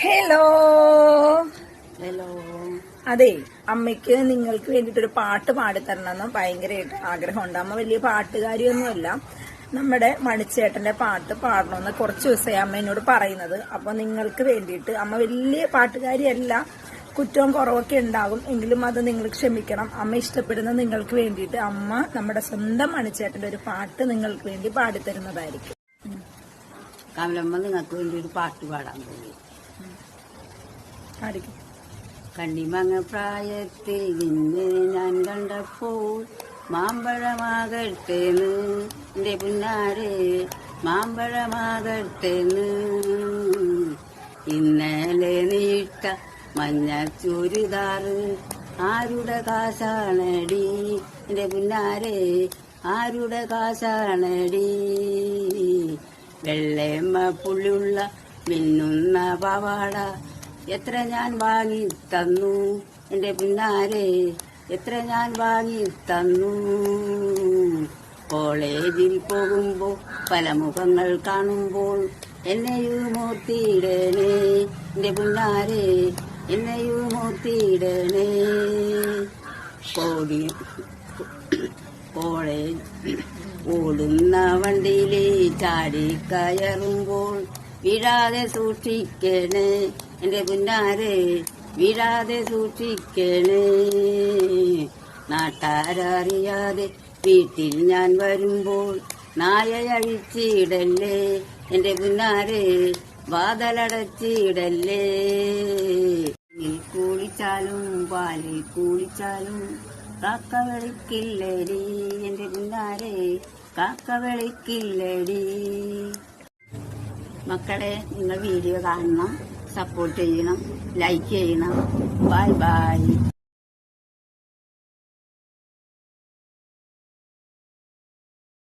Hello hello. അതെ, അമ്മയ്ക്ക് നിങ്ങൾക്ക് വേണ്ടിയിട്ടൊരു പാട്ട് പാടിത്തരണമെന്ന് ഭയങ്കരമായിട്ട് ആഗ്രഹമുണ്ട്. അമ്മ വലിയ പാട്ടുകാരിയൊന്നുമല്ല. നമ്മുടെ മണിച്ചേട്ടന്റെ പാട്ട് പാടണമെന്ന് കുറച്ച് ദിവസമായി അമ്മ എന്നോട് പറയുന്നത്. അപ്പൊ നിങ്ങൾക്ക് വേണ്ടിയിട്ട്, അമ്മ വലിയ പാട്ടുകാരിയല്ല, കുറ്റവും കുറവൊക്കെ ഉണ്ടാകും, എങ്കിലും അത് നിങ്ങൾ ക്ഷമിക്കണം. അമ്മ ഇഷ്ടപ്പെടുന്ന നിങ്ങൾക്ക് വേണ്ടിയിട്ട് അമ്മ നമ്മുടെ സ്വന്തം മണിച്ചേട്ടന്റെ ഒരു പാട്ട് നിങ്ങൾക്ക് വേണ്ടി പാടിത്തരുന്നതായിരിക്കും. കമലമ്മ നിങ്ങൾക്ക് വേണ്ടി ഒരു പാട്ട് പാടാൻ പോയി. കണ്ണിമങ്ങ പ്രായത്തിൽ നിന്നെ ഞാൻ കണ്ടപ്പോൾ മാമ്പഴമാകട്ടേന്ന് എന്റെ പുന്നാരെ, മാമ്പഴമാകട്ടേന്ന്. ഇന്നലെ നീട്ട മഞ്ഞ ചുരിദാറ് ആരുടെ കാശാണടി എന്റെ പുന്നാരെ, ആരുടെ കാശാണടി. വെള്ളയമ്മ പുള്ളിയുള്ള മിന്നുന്ന പാവാട എത്ര ഞാൻ വാങ്ങി തന്നു എന്റെ പുന്നാരെ, എത്ര ഞാൻ വാങ്ങി തന്നു. കോളേജിൽ പോകുമ്പോൾ പല മുഖങ്ങൾ കാണുമ്പോൾ എന്നെയും ഓർത്തിയിടണേ എന്റെ പുന്നാരെ, എന്നെയും ഓർത്തിയിടണേ. കോളേജ് ഓടുന്ന വണ്ടിയിലെ ചാടി കയറുമ്പോൾ വീഴാതെ സൂക്ഷിക്കണേ എന്റെ പുന്നാരെ, വീഴാതെ സൂക്ഷിക്കണേ. നാട്ടാരറിയാതെ വീട്ടിൽ ഞാൻ വരുമ്പോൾ നായയഴിച്ചിടല്ലേ എന്റെ പുന്നാരെ, വാതലടച്ചിടല്ലേ. കുളിച്ചാലും പാലിൽ കുളിച്ചാലും കാക്ക വിളിക്കില്ലടി എന്റെ പുന്നാരെ, കാക്ക വിളിക്കില്ലടി. മക്കളെ, നിങ്ങൾ വീഡിയോ കാണണം, സപ്പോർട്ട് ചെയ്യണം, ലൈക്ക് ചെയ്യണം. Bye bye.